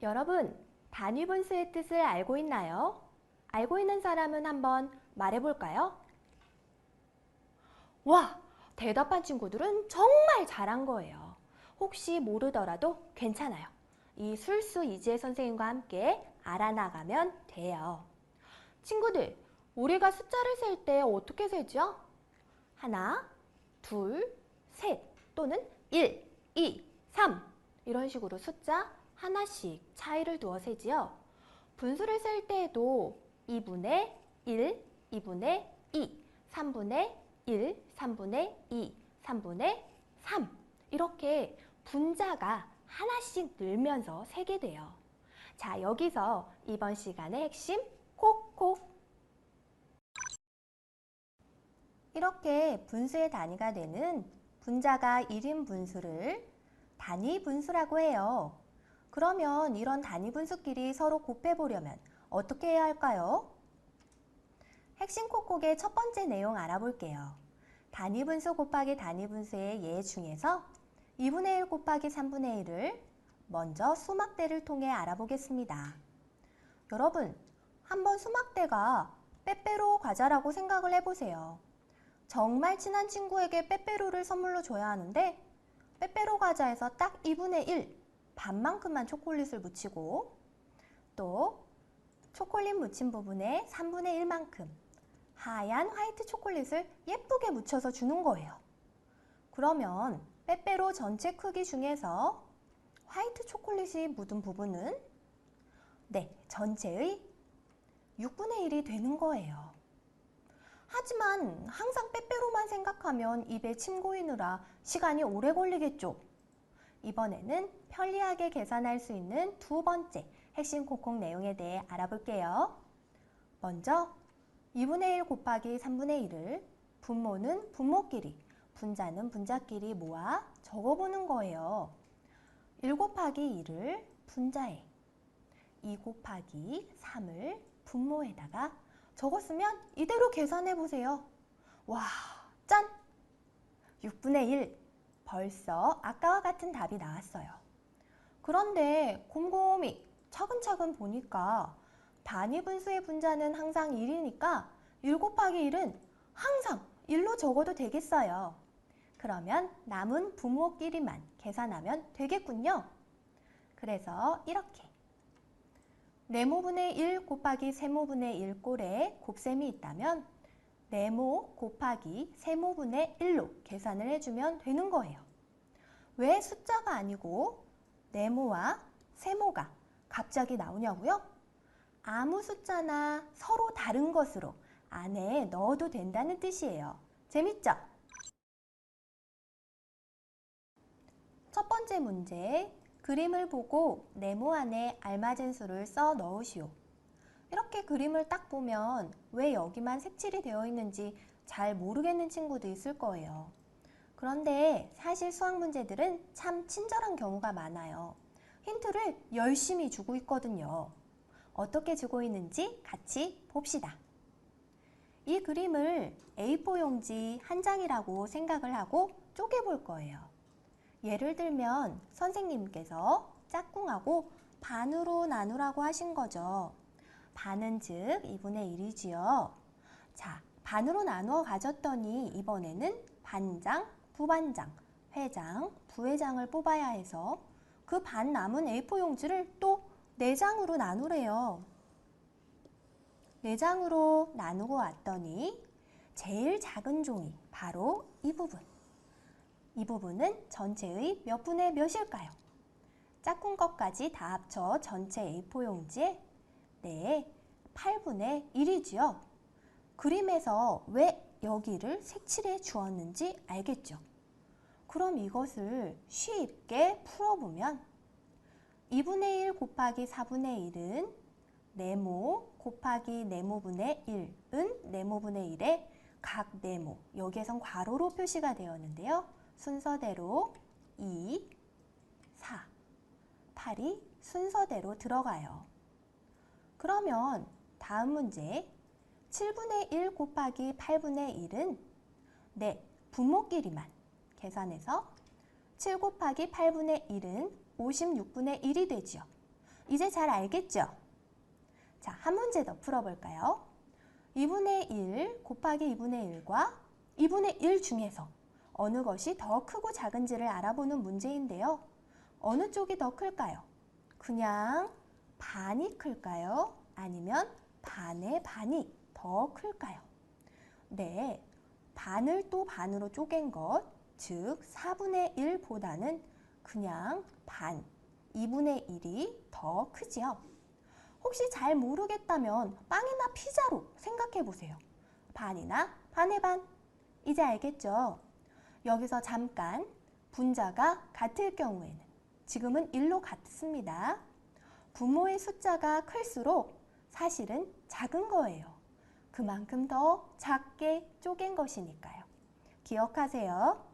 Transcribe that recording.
여러분, 단위분수의 뜻을 알고 있나요? 알고 있는 사람은 한번 말해볼까요? 와! 대답한 친구들은 정말 잘한 거예요. 혹시 모르더라도 괜찮아요. 이 술수 이지혜 선생님과 함께 알아나가면 돼요. 친구들, 우리가 숫자를 셀 때 어떻게 세죠? 하나, 둘, 셋 또는 1, 2, 3 이런 식으로 숫자 하나씩 차이를 두어 세지요. 분수를 셀 때에도 2분의 1, 2분의 2, 3분의 1, 3분의 2, 3분의 3 이렇게 분자가 하나씩 늘면서 세게 돼요. 자, 여기서 이번 시간의 핵심 콕콕. 이렇게 분수의 단위가 되는 분자가 1인 분수를 단위 분수라고 해요. 그러면 이런 단위 분수끼리 서로 곱해보려면 어떻게 해야 할까요? 핵심 콕콕의 첫 번째 내용 알아볼게요. 단위 분수 곱하기 단위 분수의 예 중에서 2분의 1 곱하기 3분의 1을 먼저 수막대를 통해 알아보겠습니다. 여러분, 한번 수막대가 빼빼로 과자라고 생각을 해보세요. 정말 친한 친구에게 빼빼로를 선물로 줘야 하는데 빼빼로 과자에서 딱 2분의 1, 반만큼만 초콜릿을 묻히고 또 초콜릿 묻힌 부분에 3분의 1만큼 하얀 화이트 초콜릿을 예쁘게 묻혀서 주는 거예요. 그러면 빼빼로 전체 크기 중에서 화이트 초콜릿이 묻은 부분은 전체의 6분의 1이 되는 거예요. 하지만 항상 빼빼로만 생각하면 입에 침 고이느라 시간이 오래 걸리겠죠. 이번에는 편리하게 계산할 수 있는 두 번째 핵심 콕콕 내용에 대해 알아볼게요. 먼저 2분의 1 곱하기 3분의 1을 분모는 분모끼리, 분자는 분자끼리 모아 적어보는 거예요. 1 곱하기 2를 분자에, 2 곱하기 3을 분모에다가 적었으면 이대로 계산해보세요. 와, 짠! 6분의 1. 벌써 아까와 같은 답이 나왔어요. 그런데 곰곰이 차근차근 보니까 단위 분수의 분자는 항상 1이니까 1 곱하기 1은 항상 1로 적어도 되겠어요. 그러면 남은 분모끼리만 계산하면 되겠군요. 그래서 이렇게 네모분의 1 곱하기 세모분의 1 꼴에 곱셈이 있다면 네모 곱하기 세모분의 1로 계산을 해주면 되는 거예요. 왜 숫자가 아니고 네모와 세모가 갑자기 나오냐고요? 아무 숫자나 서로 다른 것으로 안에 넣어도 된다는 뜻이에요. 재밌죠? 첫 번째 문제, 그림을 보고 네모 안에 알맞은 수를 써 넣으시오. 이렇게 그림을 딱 보면 왜 여기만 색칠이 되어 있는지 잘 모르겠는 친구도 있을 거예요. 그런데 사실 수학 문제들은 참 친절한 경우가 많아요. 힌트를 열심히 주고 있거든요. 어떻게 주고 있는지 같이 봅시다. 이 그림을 A4 용지 한 장이라고 생각을 하고 쪼개볼 거예요. 예를 들면 선생님께서 짝꿍하고 반으로 나누라고 하신 거죠. 반은 즉 2분의 1이지요. 자, 반으로 나누어 가졌더니 이번에는 반장, 부반장, 회장, 부회장을 뽑아야 해서 그 반 남은 A4 용지를 또 4장으로 나누래요. 4장으로 나누고 왔더니 제일 작은 종이 바로 이 부분. 이 부분은 전체의 몇 분의 몇일까요? 짝꿍 것까지 다 합쳐 전체 A4 용지에 8분의 1이지요. 그림에서 왜 여기를 색칠해 주었는지 알겠죠? 그럼 이것을 쉽게 풀어보면 2분의 1 곱하기 4분의 1은 네모 곱하기 네모분의 1은 네모분의 1의 각 네모, 여기에선 괄호로 표시가 되었는데요. 순서대로 2, 4, 8이 순서대로 들어가요. 그러면 다음 문제 7분의 1 곱하기 8분의 1은 분모끼리만 계산해서 7 곱하기 8분의 1은 56분의 1이 되지요. 이제 잘 알겠죠? 자, 한 문제 더 풀어볼까요? 2분의 1 곱하기 2분의 1과 2분의 1 중에서 어느 것이 더 크고 작은지를 알아보는 문제인데요. 어느 쪽이 더 클까요? 그냥 반이 클까요? 아니면 반의 반이 더 클까요? 네, 반을 또 반으로 쪼갠 것, 즉 4분의 1보다는 그냥 반, 2분의 1이 더 크지요. 혹시 잘 모르겠다면 빵이나 피자로 생각해 보세요. 반이나 반의 반. 이제 알겠죠? 여기서 잠깐 분자가 같을 경우에는 지금은 1로 같습니다. 분모의 숫자가 클수록 사실은 작은 거예요. 그만큼 더 작게 쪼갠 것이니까요. 기억하세요.